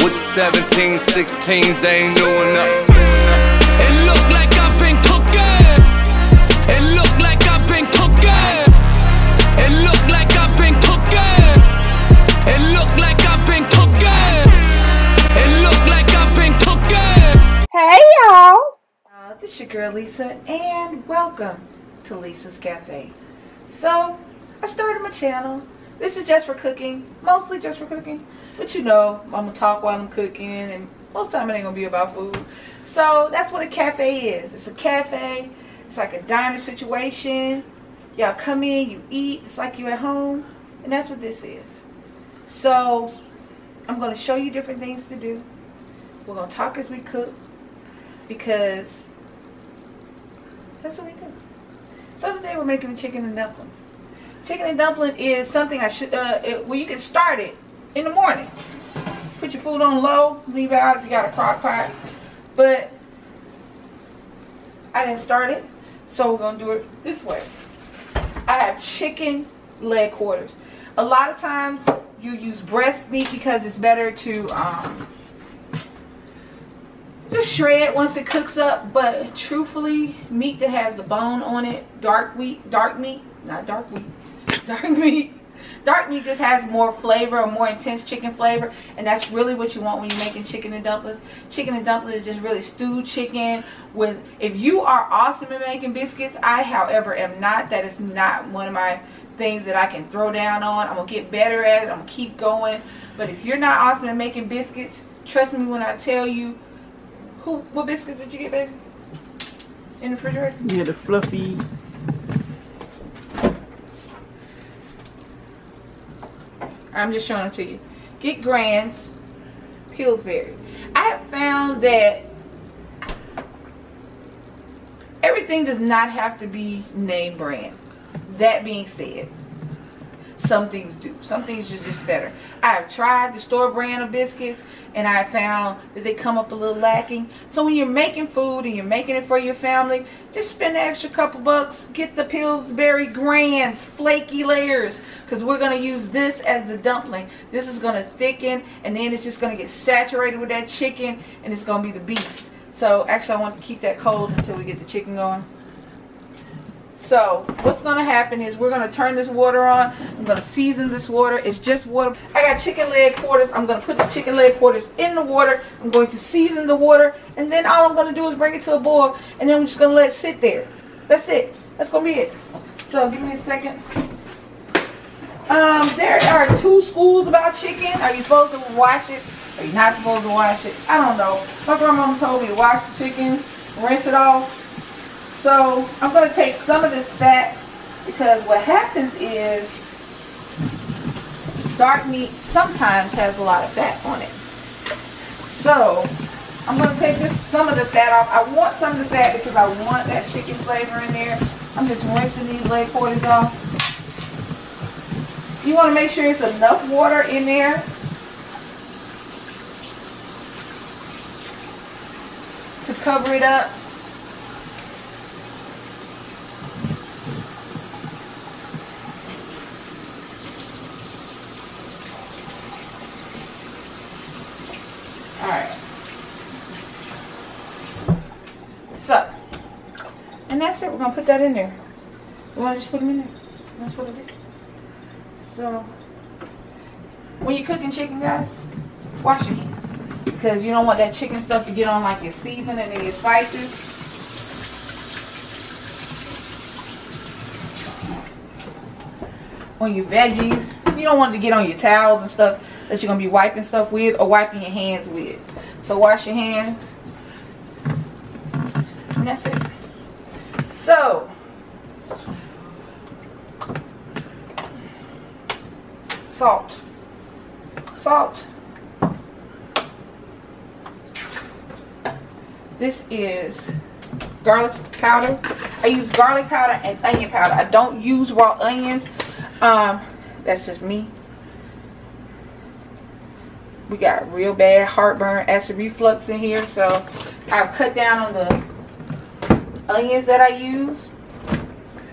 with 17, 16s, they ain't new enough. It look like I've been cooking. It look like I've been cooking. It look like I've been cooking. It look like I've been cooking. It look like I've been cooking. Hey y'all, this is your girl Lisa and welcome to Lisa's Cafe. So I started my channel. This is just for cooking, mostly just for cooking, but you know I'm gonna talk while I'm cooking, and most of the time it ain't gonna be about food. So that's what a cafe is. It's a cafe. It's like a diner situation. Y'all come in, you eat, it's like you at home, and that's what this is. So I'm gonna show you different things to do. We're gonna talk as we cook, because that's what we do. So today we're making the chicken and dumplings. Chicken and dumpling is something I should, well, you can start it in the morning. Put your food on low, leave it out if you got a crock pot. But I didn't start it, so we're gonna do it this way. I have chicken leg quarters. A lot of times you use breast meat because it's better to just shred once it cooks up. But truthfully, meat that has the bone on it, dark meat just has more flavor, or more intense chicken flavor, and that's really what you want when you're making chicken and dumplings. Chicken and dumplings is just really stewed chicken with, if you are awesome at making biscuits, I however am not. That is not one of my things that I can throw down on. I'm gonna get better at it, I'm gonna keep going. But if you're not awesome at making biscuits, trust me when I tell you. What biscuits did you get, baby? In the refrigerator? Yeah, the fluffy. I'm just showing them to you. Get Grand's Pillsbury. I have found that everything does not have to be name brand. That being said, some things do. Some things are just better. I have tried the store brand of biscuits, and I found that they come up a little lacking. So when you're making food and you're making it for your family, just spend an extra couple bucks. Get the Pillsbury Grand's flaky layers, because we're going to use this as the dumpling. This is going to thicken, and then it's just going to get saturated with that chicken, and it's going to be the beast. So actually I want to keep that cold until we get the chicken going. So what's going to happen is we're going to turn this water on. I'm going to season this water. It's just water. I got chicken leg quarters. I'm going to put the chicken leg quarters in the water. I'm going to season the water. And then all I'm going to do is bring it to a boil. And then we're just going to let it sit there. That's it. That's going to be it. So give me a second. There are two schools about chicken. Are you supposed to wash it? Are you not supposed to wash it? I don't know. My grandmama told me to wash the chicken, rinse it off. So I'm going to take some of this fat, because what happens is dark meat sometimes has a lot of fat on it. So I'm going to take some of the fat off. I want some of the fat because I want that chicken flavor in there. I'm just rinsing these leg quarters off. You want to make sure it's enough water in there to cover it up. Alright. So, and that's it. We're going to put that in there. You want to just put them in there? That's what it is. So, when you're cooking chicken, guys, wash your hands. Because you don't want that chicken stuff to get on like your seasoning and your spices. On your veggies. You don't want it to get on your towels and stuff that you're going to be wiping stuff with, or wiping your hands with. So wash your hands. And that's it. So, salt. Salt. This is garlic powder. I use garlic powder and onion powder. I don't use raw onions. That's just me. We got real bad heartburn, acid reflux in here, so I've cut down on the onions that I use,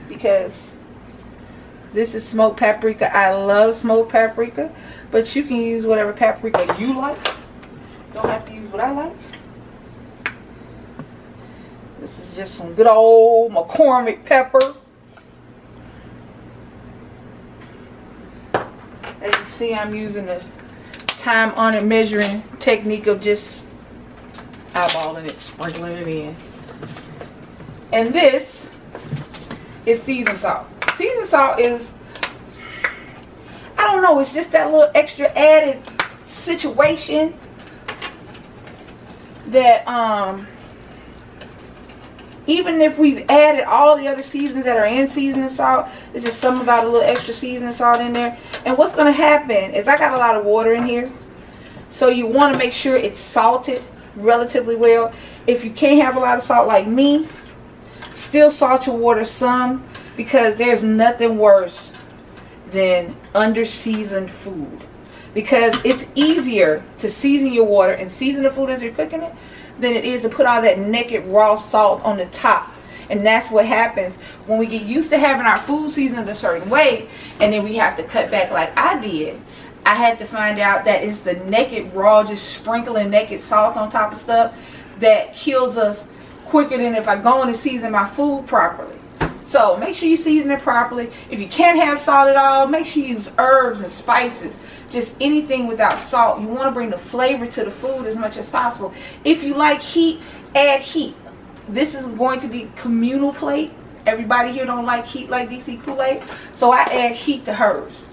because this is smoked paprika. I love smoked paprika, but you can use whatever paprika you like. Don't have to use what I like. This is just some good old McCormick pepper. As you see, I'm using the time-honored measuring technique of just eyeballing it, sprinkling it in. And this is seasoned salt. Seasoned salt is, I don't know, it's just that little extra added situation that even if we've added all the other seasons that are in seasoning salt, there's just something about a little extra seasoning salt in there. And what's going to happen is I got a lot of water in here, so you want to make sure it's salted relatively well. If you can't have a lot of salt like me, still salt your water some, because there's nothing worse than under seasoned food, because it's easier to season your water and season the food as you're cooking it than it is to put all that naked raw salt on the top. And that's what happens when we get used to having our food seasoned a certain way, and then we have to cut back like I did. I had to find out that it's the naked raw, just sprinkling naked salt on top of stuff, that kills us quicker than if I go in and season my food properly. So make sure you season it properly. If you can't have salt at all, make sure you use herbs and spices. Just anything without salt. You want to bring the flavor to the food as much as possible. If you like heat, add heat. This is going to be communal plate. Everybody here don't like heat like DC Kool-Aid, so I add heat to hers.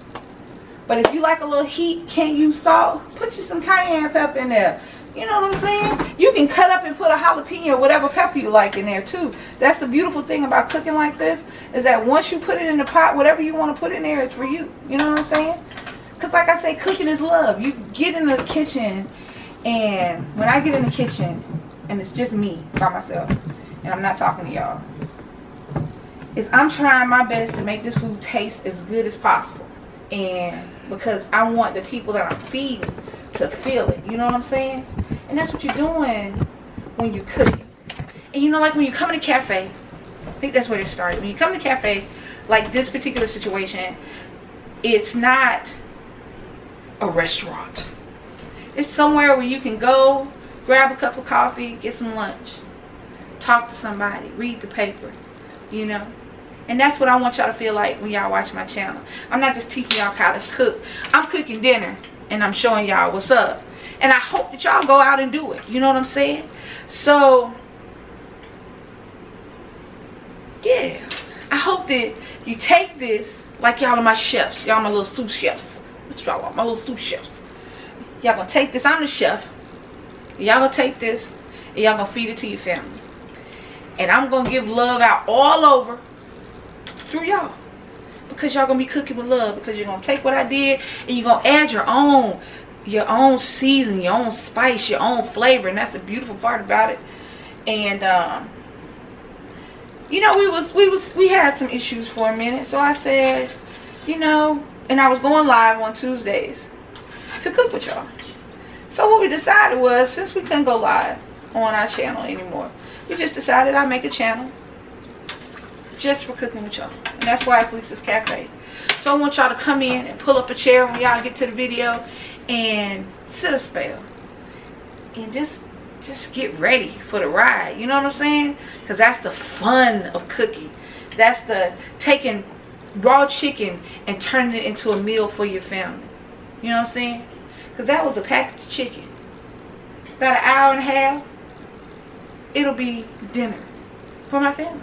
But if you like a little heat, can't use salt, put you some cayenne pepper in there. You know what I'm saying? You can cut up and put a jalapeno, whatever pepper you like, in there too. That's the beautiful thing about cooking like this, is that once you put it in the pot, whatever you want to put in there is for you. You know what I'm saying? Because like I say, cooking is love. You get in the kitchen, and when I get in the kitchen, and it's just me by myself, and I'm not talking to y'all, is I'm trying my best to make this food taste as good as possible. And because I want the people that I'm feeding to feel it. You know what I'm saying? And that's what you're doing when you're cooking. And you know, like when you come in a cafe, I think that's where it started. When you come to a cafe, like this particular situation, it's not a restaurant. It's somewhere where you can go, grab a cup of coffee, get some lunch, talk to somebody, read the paper, you know. And that's what I want y'all to feel like when y'all watch my channel. I'm not just teaching y'all how to cook. I'm cooking dinner, and I'm showing y'all what's up. And I hope that y'all go out and do it. You know what I'm saying? So, yeah. I hope that you take this, like y'all are my chefs. Y'all my little sous chefs. That's what y'all are, my little sous chefs. Y'all gonna take this. I'm the chef. Y'all gonna take this, and y'all gonna feed it to your family. And I'm gonna give love out all over through y'all, because y'all gonna be cooking with love, because you're gonna take what I did and you're gonna add your own season, your own spice, your own flavor. And that's the beautiful part about it. And you know, we had some issues for a minute, so I said, you know, and I was going live on Tuesdays to cook with y'all. So what we decided was, since we couldn't go live on our channel anymore, we just decided I'd make a channel just for cooking with y'all. And that's why it's Lisa's Cafe. So I want y'all to come in and pull up a chair when y'all get to the video and sit a spell and just get ready for the ride. You know what I'm saying? Because that's the fun of cooking. That's the taking raw chicken and turning it into a meal for your family. You know what I'm saying? Because that was a package of chicken. About an hour and a half, it'll be dinner for my family.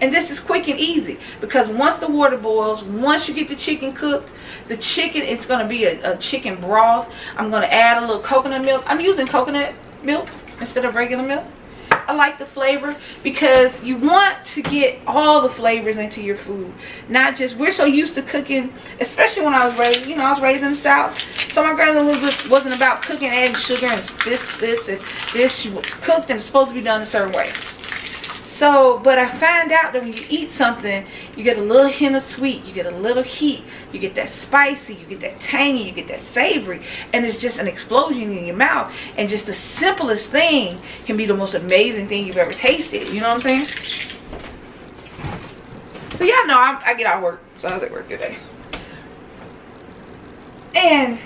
And this is quick and easy, because once the water boils, once you get the chicken cooked, the chicken, it's going to be a chicken broth. I'm going to add a little coconut milk. I'm using coconut milk instead of regular milk. I like the flavor, because you want to get all the flavors into your food. Not just, we're so used to cooking, especially when I was raised, you know, I was raised in the South. So my grandmother wasn't about cooking, adding sugar and this and this. She was cooked and it's supposed to be done a certain way. So, but I find out that when you eat something, you get a little hint of sweet, you get a little heat, you get that spicy, you get that tangy, you get that savory, and it's just an explosion in your mouth. And just the simplest thing can be the most amazing thing you've ever tasted. You know what I'm saying? So y'all know I get out of work, so I was at work today. And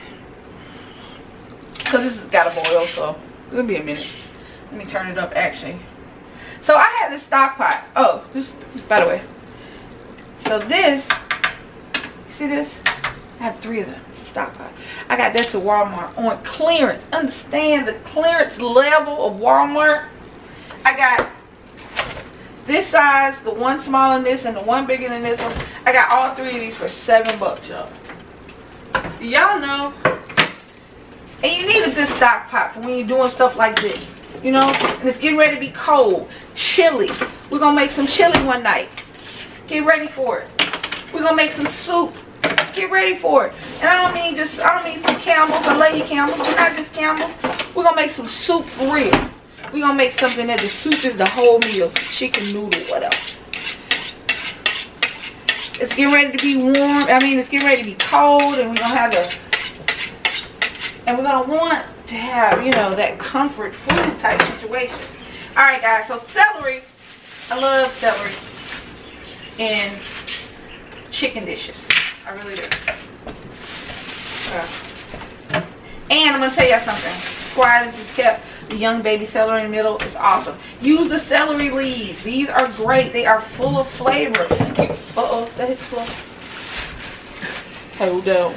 because this has got to boil, so it'll be a minute. Let me turn it up actually. So I had this stock pot. Oh, this, by the way. So this, see this? I have 3 of them. Stock pot. I got this at Walmart on clearance. Understand the clearance level of Walmart. I got this size, the one smaller than this, and the one bigger than this one. I got all 3 of these for $7, y'all. Y'all know. And you need a good stock pot for when you're doing stuff like this. You know, and it's getting ready to be cold. Chili. We're going to make some chili one night. Get ready for it. We're going to make some soup. Get ready for it. And I don't mean some Campbell's or Lady Campbell's. We're not just Campbell's. We're going to make some soup for real. We're going to make something that the soup is the whole meal. Some chicken noodle, whatever. It's getting ready to be warm. I mean, it's getting ready to be cold. And we're going to have and we're going to want to have, you know, that comfort food type situation. Alright guys, so celery. I love celery in chicken dishes. I really do. And I'm going to tell you something. Why this is kept. The young baby celery in the middle is awesome. Use the celery leaves. These are great. They are full of flavor. Uh-oh, that hits full. Hold on.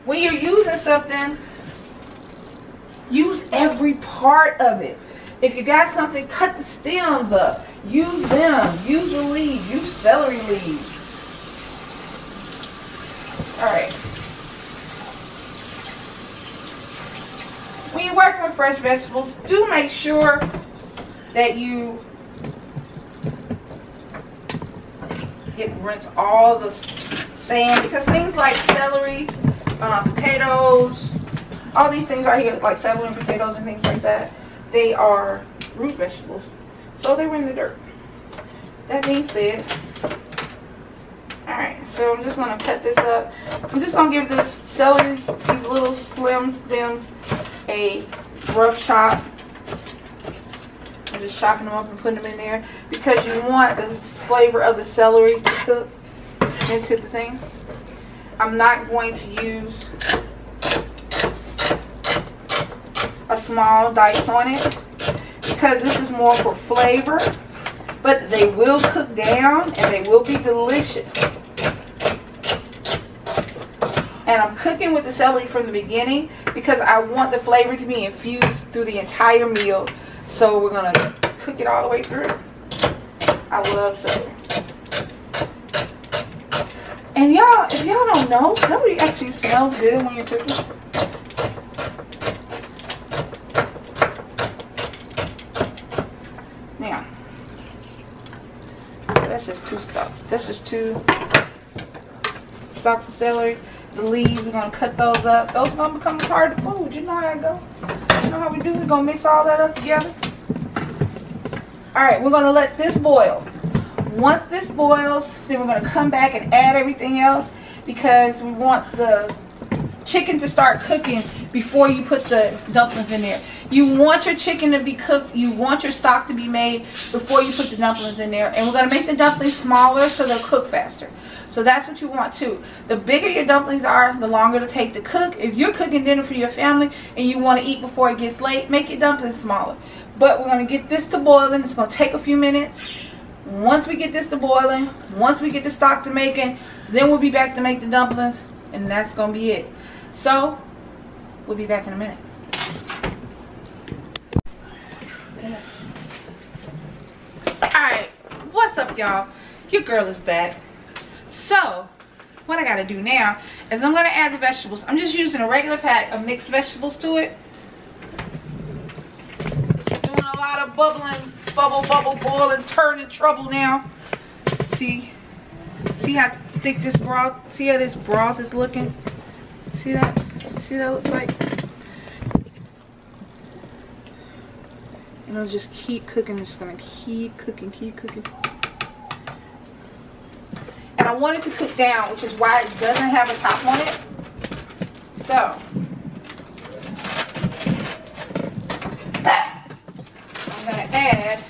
When you're using something, use every part of it. If you got something, cut the stems up. Use them. Use the leaves. Use celery leaves. Alright. When you're working with fresh vegetables, do make sure that you rinse all the sand, because things like celery, potatoes, all these things right here, like celery and potatoes and things like that, they are root vegetables, so they were in the dirt. That being said, alright, so I'm just going to cut this up. I'm just going to give this celery, these little slim stems, a rough chop. I'm just chopping them up and putting them in there because you want the flavor of the celery to cook into the thing. I'm not going to use a small dice on it because this is more for flavor, but they will cook down and they will be delicious. And I'm cooking with the celery from the beginning because I want the flavor to be infused through the entire meal. So we're going to cook it all the way through. I love celery. And y'all, if y'all don't know, celery actually smells good when you're cooking. Now, so that's just 2 stalks. That's just 2 stalks of celery. The leaves, we're going to cut those up. Those are going to become a part of the food. You know how it goes. You know how we do. We're going to mix all that up together. Alright, we're going to let this boil. Once this boils, then we're going to come back and add everything else because we want the chicken to start cooking before you put the dumplings in there. You want your chicken to be cooked. You want your stock to be made before you put the dumplings in there. And we're going to make the dumplings smaller so they'll cook faster. So that's what you want too. The bigger your dumplings are, the longer it'll take to cook. If you're cooking dinner for your family and you want to eat before it gets late, make your dumplings smaller. But we're going to get this to boiling. It's going to take a few minutes. Once we get this to boiling, once we get the stock to making, then we'll be back to make the dumplings, and that's going to be it. So, we'll be back in a minute. Alright, what's up y'all? Your girl is back. So, what I got to do now is I'm going to add the vegetables. I'm just using a regular pack of mixed vegetables to it. It's doing a lot of bubbling, bubble, boiling, turning trouble now. See how thick this broth, see how this broth is looking? See that? See what that looks like? And it'll just keep cooking. It's going to keep cooking, keep cooking. And I want it to cook down, which is why it doesn't have a top on it. So, I'm going to add,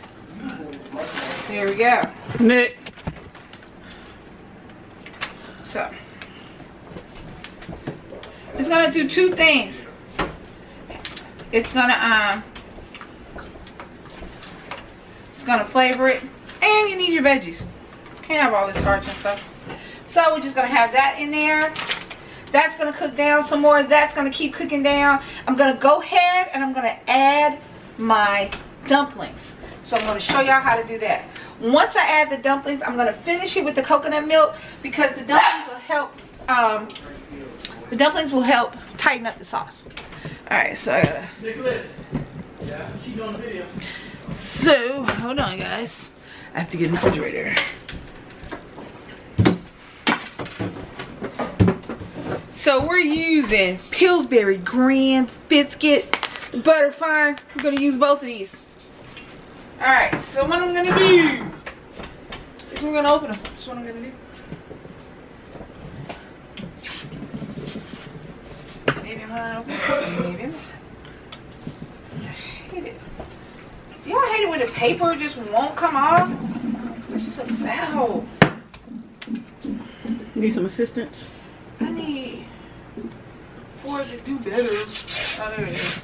there we go. Nick. So, it's going to do 2 things. It's gonna flavor it. And you need your veggies. Can't have all this starch and stuff. So we're just gonna have that in there. That's gonna cook down some more. That's gonna keep cooking down. I'm gonna go ahead and I'm gonna add my dumplings. So I'm gonna show y'all how to do that. Once I add the dumplings, I'm gonna finish it with the coconut milk because the dumplings will help. The dumplings will help tighten up the sauce. All right, so I gotta. Nicholas. Yeah, she doing the video. So hold on, guys. I have to get in the refrigerator. So we're using Pillsbury Grand Biscuit Butterfly. We're gonna use both of these. All right. So what I'm gonna do? Is we're gonna open them. That's what I'm gonna do. Maybe I'm gonna open them. Maybe. I hate it. You don't hate it when the paper just won't come off? What's this about? You need some assistance? I need for it to do better. Oh, there it is.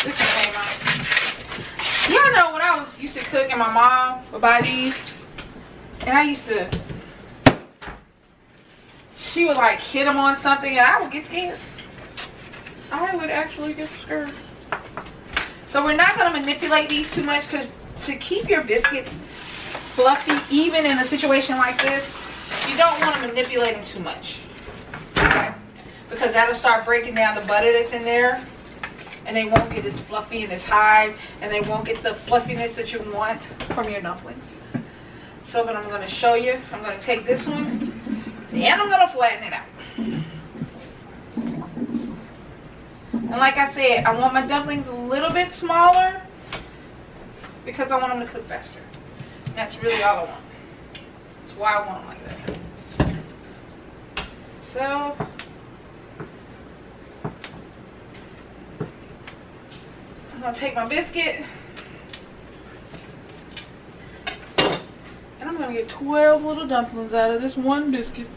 This one came out. Y'all know when I used to cook and my mom would buy these, and I used to, she would like hit them on something and I would get scared. I would actually get scared. So we're not going to manipulate these too much because to keep your biscuits fluffy, even in a situation like this, you don't want to manipulate them too much. Okay? Because that'll start breaking down the butter that's in there. And they won't get as fluffy and as high. And they won't get the fluffiness that you want from your dumplings. So what I'm going to show you, I'm going to take this one and I'm going to flatten it out. And like I said, I want my dumplings a little bit smaller because I want them to cook faster. And that's really all I want. That's why I want them like that. So, I'm going to take my biscuit and I'm going to get 12 little dumplings out of this one biscuit.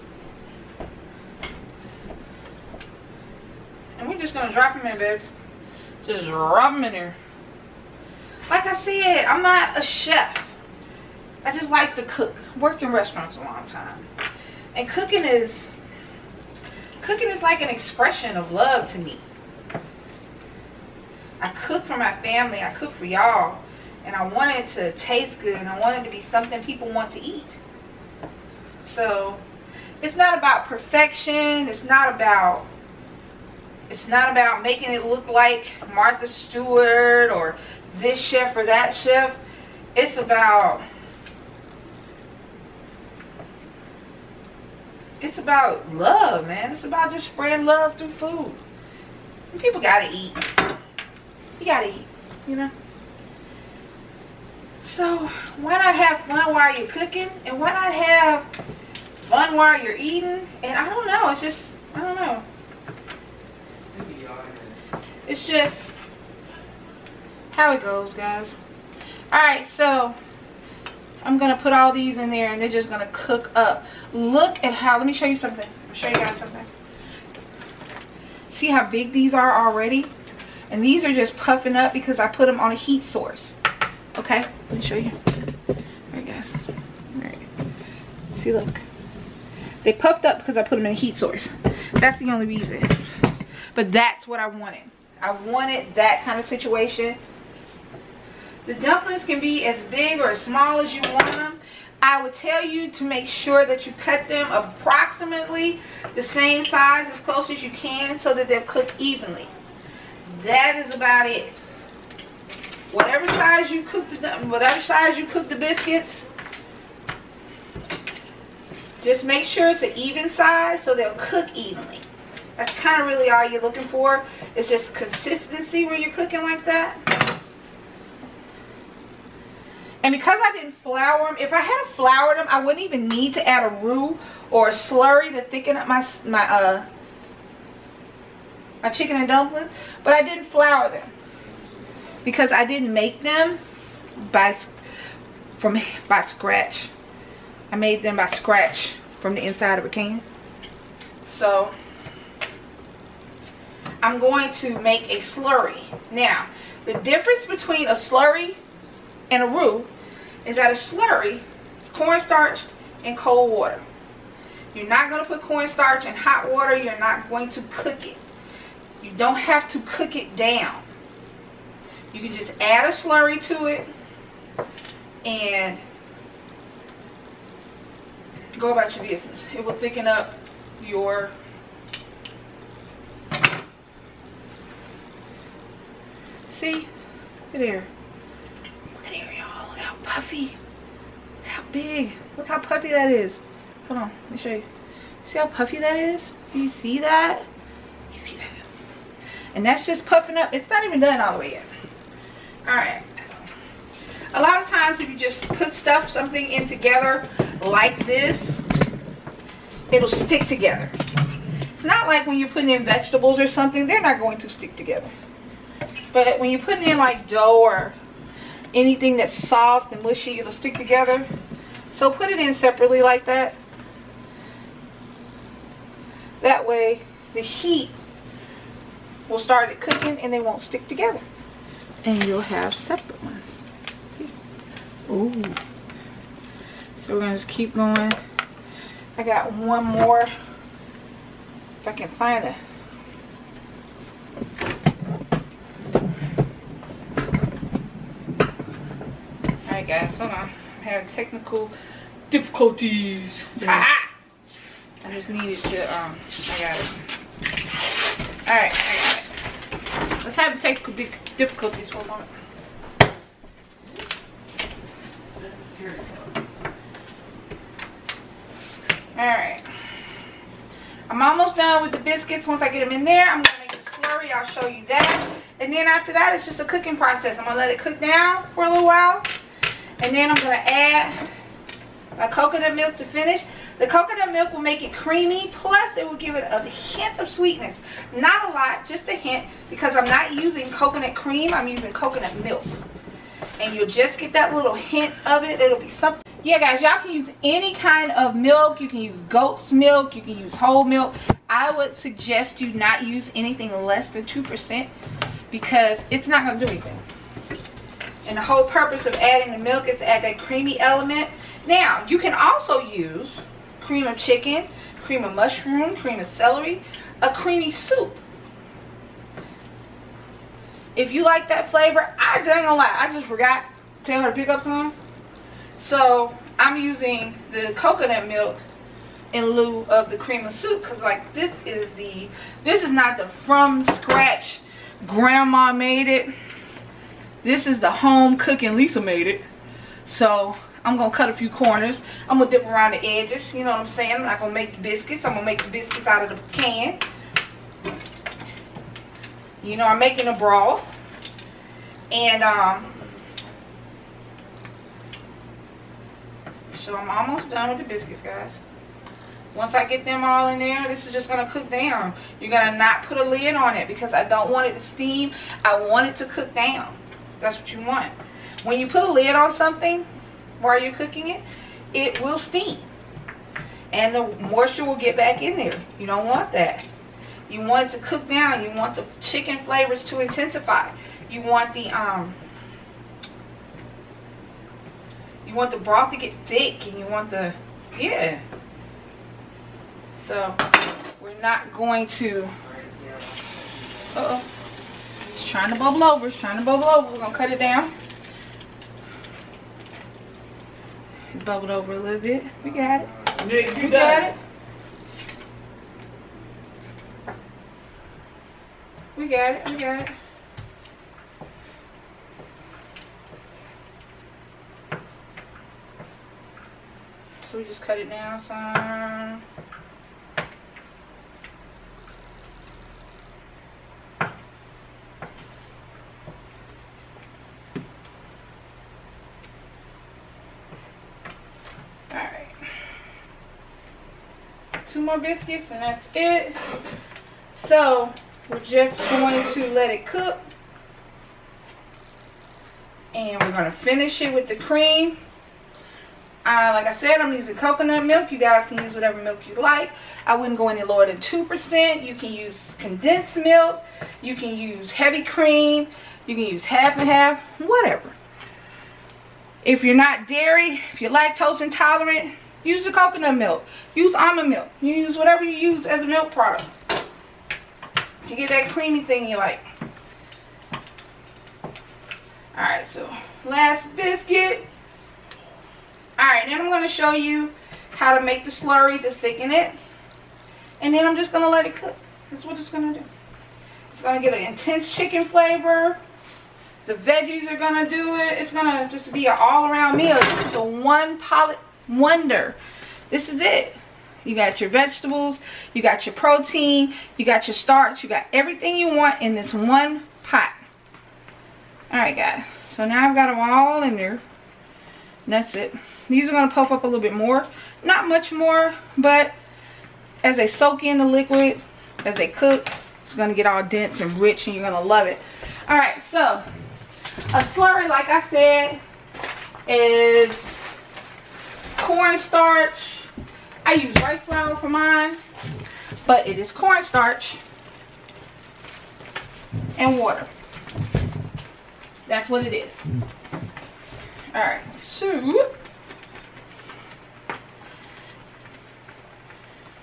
And we're just going to drop them in, babes. Just drop them in there. Like I said, I'm not a chef. I just like to cook. Worked in restaurants a long time. And cooking is like an expression of love to me. I cook for my family. I cook for y'all. And I want it to taste good. And I want it to be something people want to eat. So, it's not about perfection. It's not about making it look like Martha Stewart or this chef or that chef. It's about love, man. It's about just spreading love through food. And people gotta eat. You gotta eat, you know? So, why not have fun while you're cooking? And why not have fun while you're eating? And I don't know, it's just, I don't know. It's just how it goes, guys. Alright, so I'm going to put all these in there and they're just going to cook up. Look at how, let me show you something. I'll show you guys something. See how big these are already? And these are just puffing up because I put them on a heat source. Okay, let me show you. Alright, guys. Alright. See, look. They puffed up because I put them in a heat source. That's the only reason. But that's what I wanted. I wanted that kind of situation. The dumplings can be as big or as small as you want them. I would tell you to make sure that you cut them approximately the same size, as close as you can, so that they'll cook evenly. That is about it. Whatever size you cook the biscuits, just make sure it's an even size so they'll cook evenly. That's kind of really all you're looking for. It's just consistency when you're cooking like that. And because I didn't flour them, if I had floured them, I wouldn't even need to add a roux or a slurry to thicken up my chicken and dumplings. But I didn't flour them because I didn't make them by scratch. I made them by scratch from the inside of a can. So I'm going to make a slurry. Now, the difference between a slurry and a roux is that a slurry is cornstarch and cold water. You're not going to put cornstarch in hot water. You're not going to cook it. You don't have to cook it down. You can just add a slurry to it and go about your business. It will thicken up your see? Look at there. Look at there, y'all. Look how puffy. Look how big. Look how puffy that is. Hold on. Let me show you. See how puffy that is? Do you see that? You see that? And that's just puffing up. It's not even done all the way yet. Alright. A lot of times if you just put something in together like this, it'll stick together. It's not like when you're putting in vegetables or something, they're not going to stick together. But when you're putting in like dough or anything that's soft and mushy, it'll stick together. So put it in separately like that. That way the heat will start it cooking and they won't stick together. And you'll have separate ones. See? Ooh. So we're going to just keep going. I got one more. If I can find it. Alright guys, hold on. I'm having technical difficulties. Ha! I just needed to, I got it. Alright, I got it. Let's have technical difficulties for a moment. Alright. I'm almost done with the biscuits. Once I get them in there, I'm going to make the slurry. I'll show you that. And then after that, it's just a cooking process. I'm going to let it cook down for a little while. And then I'm going to add my coconut milk to finish. The coconut milk will make it creamy, plus it will give it a hint of sweetness. Not a lot, just a hint, because I'm not using coconut cream, I'm using coconut milk. And you'll just get that little hint of it. It'll be something. Yeah guys, y'all can use any kind of milk. You can use goat's milk, you can use whole milk. I would suggest you not use anything less than 2% because it's not going to do anything. And the whole purpose of adding the milk is to add that creamy element. Now, you can also use cream of chicken, cream of mushroom, cream of celery, a creamy soup. If you like that flavor, I ain't gonna lie, I just forgot to tell her to pick up some. So, I'm using the coconut milk in lieu of the cream of soup because like this is not the from scratch grandma made it. This is the home cooking Lisa made it. So I'm going to cut a few corners. I'm going to dip around the edges. You know what I'm saying? I'm not going to make biscuits. I'm going to make the biscuits out of the can. You know, I'm making a broth. And, so I'm almost done with the biscuits, guys. Once I get them all in there, this is just going to cook down. You're going to not put a lid on it because I don't want it to steam. I want it to cook down. That's what you want. When you put a lid on something while you're cooking it, it will steam. And the moisture will get back in there. You don't want that. You want it to cook down. You want the chicken flavors to intensify. You want the broth to get thick, and you want the, yeah. So we're not going to, uh-oh. It's trying to bubble over. It's trying to bubble over. We're going to cut it down. It bubbled over a little bit. We got it. Nick, you got it. We got it. We got it. So we just cut it down some. Two more biscuits and that's it. So we're just going to let it cook, and we're going to finish it with the cream. Like I said, I'm using coconut milk. You guys can use whatever milk you like. I wouldn't go any lower than 2%. You can use condensed milk. You can use heavy cream. You can use half and half, whatever. If you're not dairy, if you're lactose intolerant, use the coconut milk. Use almond milk. You use whatever you use as a milk product to get that creamy thing you like. Alright, so last biscuit. Alright, then I'm going to show you how to make the slurry to thicken it. And then I'm just going to let it cook. That's what it's going to do. It's going to get an intense chicken flavor. The veggies are going to do it. It's going to just be an all-around meal. This is a one-pot wonder. This is it. You got your vegetables. You got your protein. You got your starch. You got everything you want in this one pot. Alright, guys. So now I've got them all in there. And that's it. These are going to puff up a little bit more. Not much more, but as they soak in the liquid, as they cook, it's going to get all dense and rich, and you're going to love it. Alright, so a slurry, like I said, is cornstarch. I use rice flour for mine, but it is cornstarch and water. That's what it is. Alright, so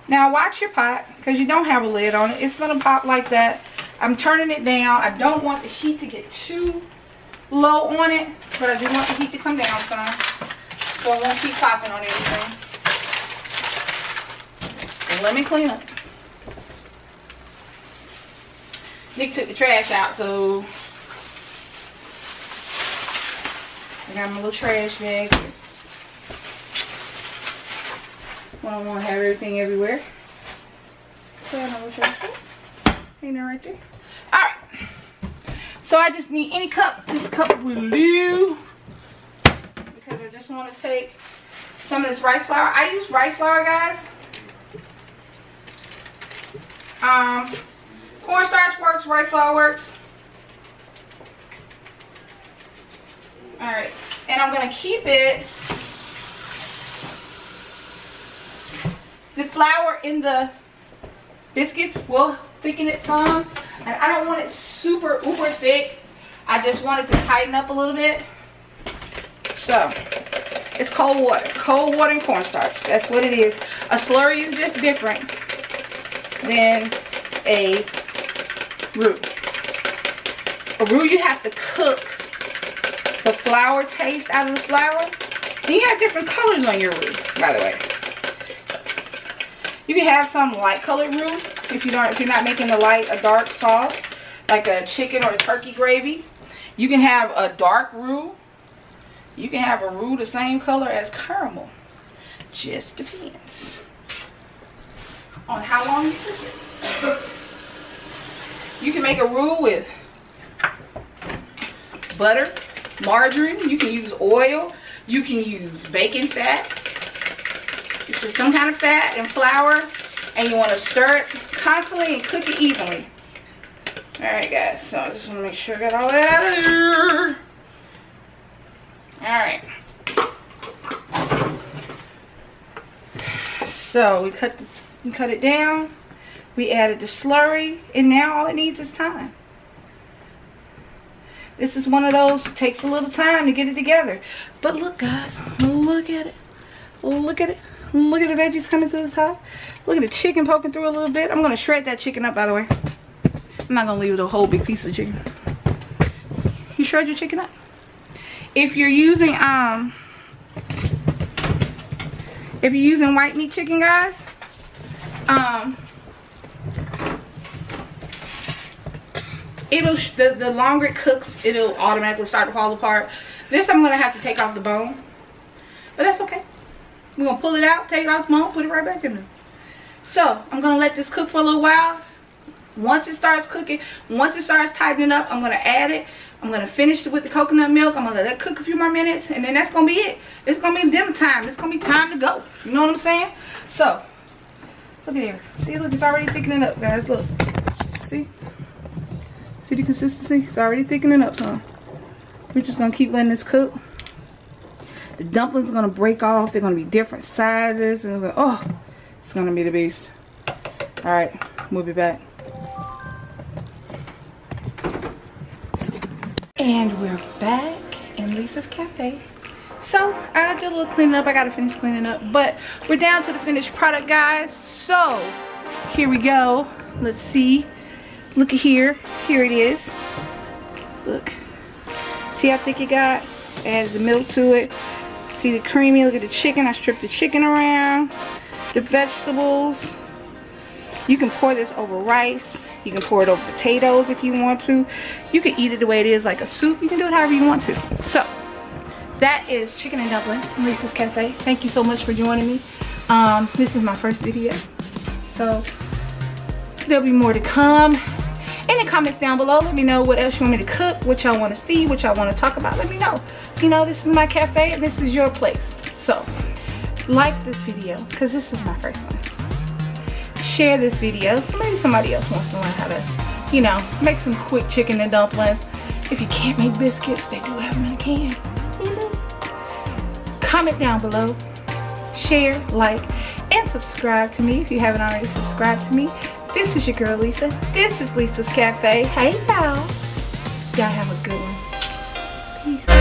now watch your pot, because you don't have a lid on it. It's going to pop like that. I'm turning it down. I don't want the heat to get too low on it, but I do want the heat to come down some, so I won't keep popping on everything. And let me clean up. Nick took the trash out, so I got my little trash bag. I don't want to have everything everywhere. So I know trash bag. Ain't that right there? Alright. So I just need any cup. This cup will do. Because I just want to take some of this rice flour. I use rice flour, guys. Cornstarch works, rice flour works. Alright. And I'm going to keep it. The flour in the biscuits will thicken it some. And I don't want it super uber thick. I just want it to tighten up a little bit. So, it's cold water. Cold water and cornstarch. That's what it is. A slurry is just different than a roux. A roux, you have to cook the flour taste out of the flour. And you have different colors on your roux, by the way. You can have some light colored roux if you're not making a dark sauce, like a chicken or a turkey gravy. You can have a dark roux. You can have a roux the same color as caramel. Just depends on how long you cook it. You can make a roux with butter, margarine. You can use oil. You can use bacon fat. It's just some kind of fat and flour, and you want to stir it constantly and cook it evenly. Alright, guys, so I just want to make sure I got all that out of there. Alright. So we cut it down. We added the slurry, and now all it needs is time. This is one of those that takes a little time to get it together. But look, guys, look at it. Look at it. Look at the veggies coming to the top. Look at the chicken poking through a little bit. I'm going to shred that chicken up, by the way. I'm not going to leave the whole big piece of chicken. You shred your chicken up. If you're using white meat chicken, guys, the longer it cooks, it'll automatically start to fall apart. This I'm going to have to take off the bone. But that's okay. We're going to pull it out, take it off the bone, put it right back in there. So, I'm going to let this cook for a little while. Once it starts cooking, once it starts tightening up, I'm going to add it. I'm going to finish it with the coconut milk. I'm going to let it cook a few more minutes, and then that's going to be it. It's going to be dinner time. It's going to be time to go. You know what I'm saying? So, look at here. See, look, it's already thickening up, guys. Look. See? See the consistency? It's already thickening up, so we're just going to keep letting this cook. The dumplings are gonna break off. They're gonna be different sizes, and it's gonna be the beast. All right, we'll be back. And we're back in Lisa's Cafe. So I did a little cleaning up. I gotta finish cleaning up, but we're down to the finished product, guys. So here we go. Let's see. Look at here. Here it is. Look. See how thick it got? Added the milk to it. See the creamy. Look at the chicken. I stripped the chicken around. The vegetables. You can pour this over rice. You can pour it over potatoes if you want to. You can eat it the way it is, like a soup. You can do it however you want to. So that is chicken and dumpling from Lisa's Cafe. Thank you so much for joining me. This is my first video, so there'll be more to come. In the comments down below, let me know what else you want me to cook, what y'all want to see, what y'all want to talk about. Let me know. You know, this is my cafe and this is your place. So like this video, because this is my first one. Share this video so maybe somebody else wants to learn how to, you know, make some quick chicken and dumplings. If you can't make biscuits, they do have them in a can. Comment down below, share, like, and subscribe to me if you haven't already subscribed to me. This is your girl Lisa. This is Lisa's Cafe. Hey y'all. Y'all have a good one. Peace.